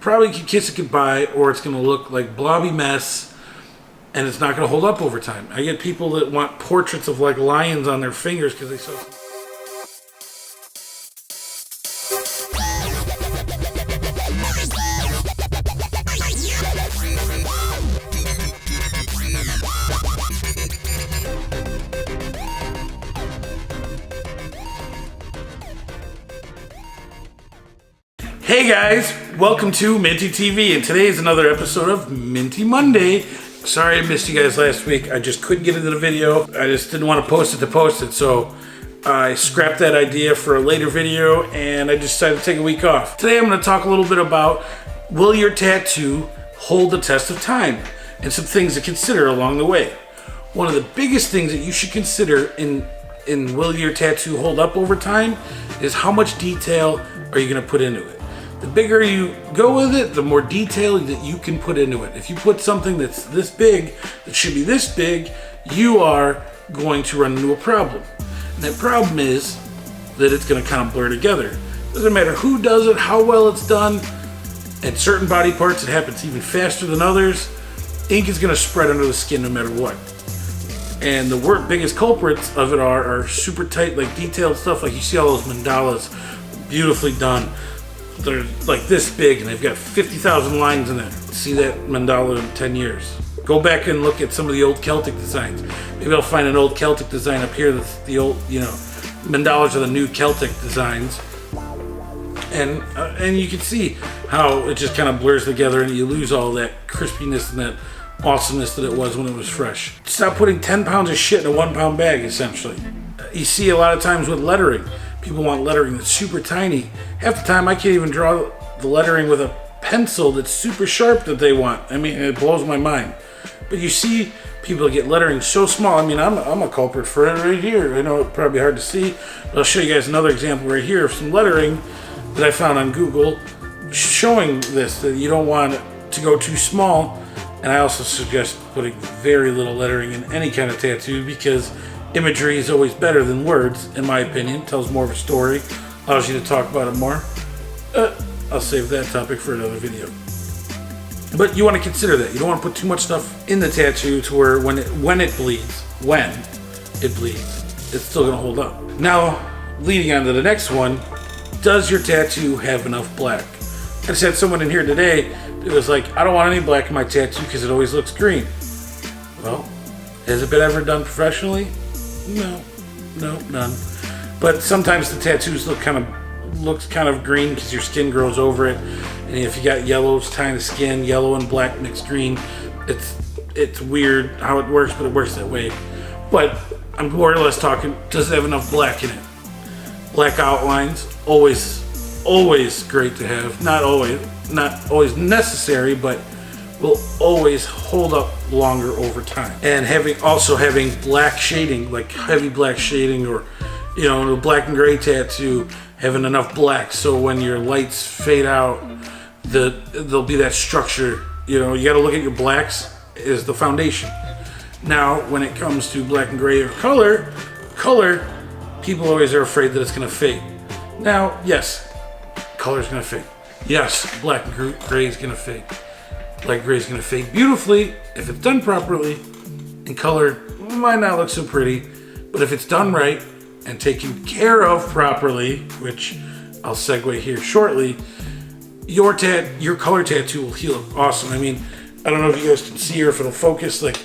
Probably can kiss it goodbye, or it's going to look like blobby mess, and it's not going to hold up over time. I get people that want portraits of like lions on their fingers because they saw. Hey guys, welcome to Minty TV, and today is another episode of Minty Monday. Sorry I missed you guys last week. I just couldn't get into the video. I just didn't want to post it, so I scrapped that idea for a later video, and I just decided to take a week off. Today I'm going to talk a little bit about, will your tattoo hold the test of time, and some things to consider along the way. One of the biggest things that you should consider in will your tattoo hold up over time is how much detail are you going to put into it. The bigger you go with it, the more detail that you can put into it. If you put something that's this big, that should be this big, you are going to run into a problem. And that problem is that it's going to kind of blur together. Doesn't matter who does it, how well it's done. At certain body parts, it happens even faster than others. Ink is going to spread under the skin no matter what. And the biggest culprits of it are super tight, like detailed stuff. Like you see all those mandalas, beautifully done. They're like this big and they've got 50,000 lines in it. See that mandala in 10 years. Go back and look at some of the old Celtic designs. Maybe I'll find an old Celtic design up here that's the old, mandalas are the new Celtic designs. And you can see how it just kind of blurs together and you lose all that crispiness and that awesomeness that it was when it was fresh. Stop putting 10 pounds of shit in a 1 pound bag, essentially. You see a lot of times with lettering. People want lettering that's super tiny. Half the time I can't even draw the lettering with a pencil that's super sharp that they want. I mean, it blows my mind. But you see people get lettering so small. I mean, I'm a culprit for it right here. I know it's probably hard to see, but I'll show you guys another example right here of some lettering that I found on Google showing this, that you don't want it to go too small. And I also suggest putting very little lettering in any kind of tattoo because imagery is always better than words, in my opinion. It tells more of a story, allows you to talk about it more. I'll save that topic for another video. But you want to consider that. You don't want to put too much stuff in the tattoo to where when it bleeds, it's still going to hold up. Now, leading on to the next one, does your tattoo have enough black? I just had someone in here today that was like, I don't want any black in my tattoo because it always looks green. Well, has it been ever done professionally? No, none. But sometimes the tattoos looks kind of green because your skin grows over it, and if you got yellows tying the skin, yellow and black mixed green, it's weird how it works, but it works that way. But I'm more or less talking, does it have enough black in it? Black outlines, always great to have. Not always necessary, but will always hold up longer over time. And having black shading, like heavy black shading, or a black and gray tattoo, having enough black so when your lights fade out, there'll be that structure. You got to look at your blacks as the foundation. Now, when it comes to black and gray or color, people always are afraid that it's going to fade. Now, yes, color's going to fade. Yes, black and gray is going to fade. Black gray is going to fade beautifully if it's done properly, and color might not look so pretty, but if it's done right and taken care of properly, which I'll segue here shortly, your color tattoo will heal up awesome. I mean, I don't know if you guys can see or if it'll focus, like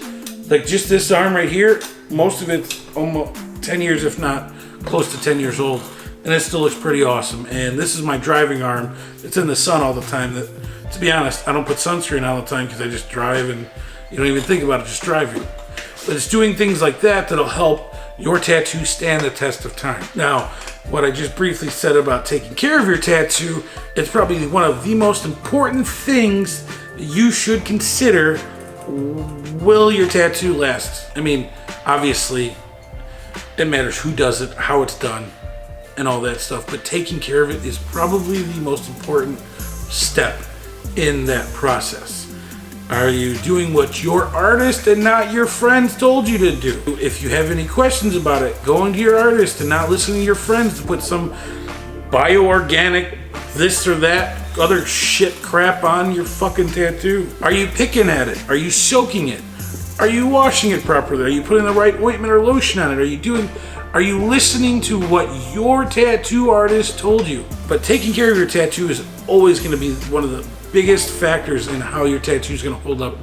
just this arm right here, most of it's almost 10 years, if not close to 10 years old, and it still looks pretty awesome. And this is my driving arm. It's in the sun all the time. That, to be honest, I don't put sunscreen all the time because I just drive and you don't even think about it, just driving. But it's doing things like that that'll help your tattoo stand the test of time. Now, what I just briefly said about taking care of your tattoo, it's probably one of the most important things you should consider. Will your tattoo last? I mean, obviously, it matters who does it, how it's done, and all that stuff, but taking care of it is probably the most important step in that process. Are you doing what your artist and not your friends told you to do? If you have any questions about it, going to your artist and not listening to your friends to put some bioorganic this or that other shit crap on your fucking tattoo? Are you picking at it? Are you soaking it? Are you washing it properly? Are you putting the right ointment or lotion on it? Are you listening to what your tattoo artist told you? But taking care of your tattoo is always going to be one of the biggest factors in how your tattoo is going to hold up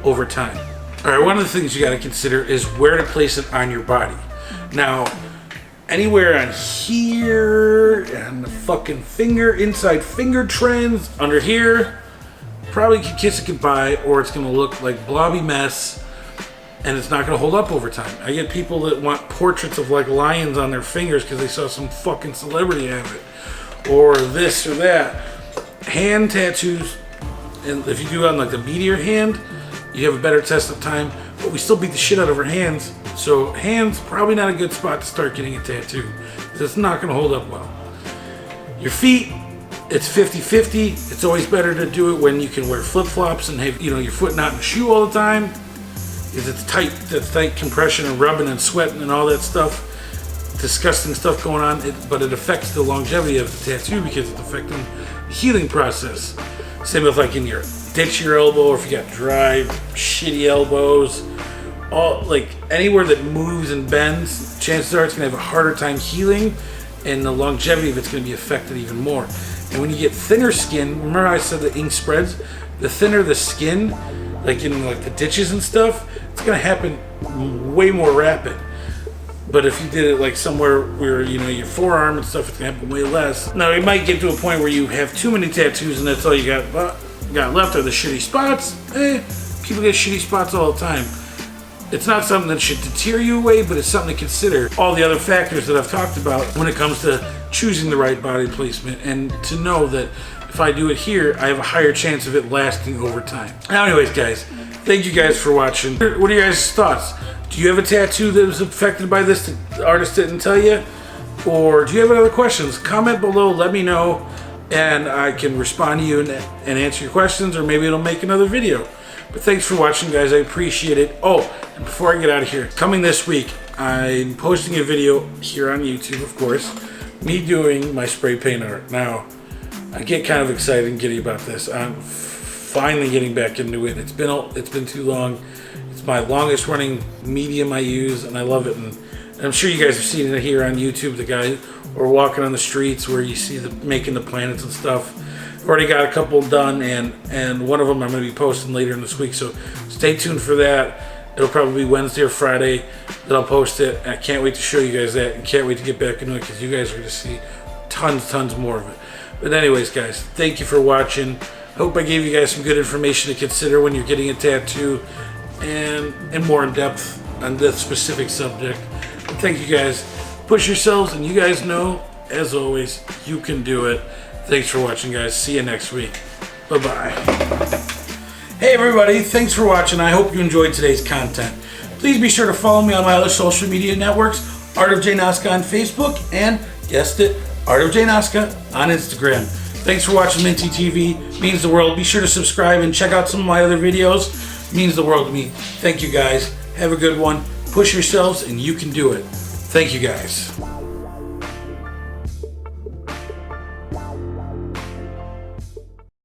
over time. All right, one of the things you got to consider is where to place it on your body. Now, anywhere on here, and the fucking finger, inside finger trends, under here, probably can kiss it goodbye, or it's going to look like blobby mess. And it's not going to hold up over time. I get people that want portraits of like lions on their fingers because they saw some fucking celebrity have it. Or this or that. Hand tattoos, and if you do it on like the meteor hand, you have a better test of time. But we still beat the shit out of our hands. So hands, probably not a good spot to start getting a tattoo. Because it's not going to hold up well. Your feet, it's 50-50. It's always better to do it when you can wear flip-flops and have your foot not in a shoe all the time. Because it's tight, that tight compression and rubbing and sweating and all that stuff, disgusting stuff going on, but it affects the longevity of the tattoo because it's affecting the healing process. Same with like in your ditch your elbow, or if you got dry, shitty elbows, all like anywhere that moves and bends, chances are it's gonna have a harder time healing, and the longevity of it's gonna be affected even more. And when you get thinner skin, remember I said the ink spreads? The thinner the skin, like in like the ditches and stuff, it's gonna happen way more rapid. But if you did it like somewhere where your forearm and stuff, it's gonna happen way less. Now it might get to a point where you have too many tattoos and that's all you got left are the shitty spots. People get shitty spots all the time. It's not something that should deter you away, but it's something to consider. All the other factors that I've talked about when it comes to choosing the right body placement, and to know that if I do it here, I have a higher chance of it lasting over time. Now, anyways, guys, thank you guys for watching. What are your guys' thoughts? Do you have a tattoo that was affected by this that the artist didn't tell you? Or do you have any other questions? Comment below, let me know, and I can respond to you and answer your questions, or maybe it'll make another video. But thanks for watching, guys. I appreciate it. Oh, and before I get out of here, coming this week, I'm posting a video here on YouTube, of course, me doing my spray paint art. Now, I get kind of excited and giddy about this. I'm finally getting back into it. It's been too long. It's my longest running medium I use, and I love it. And I'm sure you guys have seen it here on YouTube, the guy or walking on the streets where you see making the planets and stuff. I've already got a couple done, and one of them I'm going to be posting later in this week, so stay tuned for that. It'll probably be Wednesday or Friday that I'll post it. And I can't wait to show you guys that, and can't wait to get back into it because you guys are going to see tons more of it. But anyways, guys, thank you for watching. Hope I gave you guys some good information to consider when you're getting a tattoo, and more in depth on this specific subject. But thank you guys. Push yourselves, and you guys know, as always, you can do it. Thanks for watching, guys. See you next week. Bye-bye. Hey, everybody. Thanks for watching. I hope you enjoyed today's content. Please be sure to follow me on my other social media networks, Artofjaynoska on Facebook, and, guessed it, Artofjaynoska on Instagram. Thanks for watching Minty TV. Means the world. Be sure to subscribe and check out some of my other videos. Means the world to me. Thank you, guys. Have a good one. Push yourselves, and you can do it. Thank you, guys.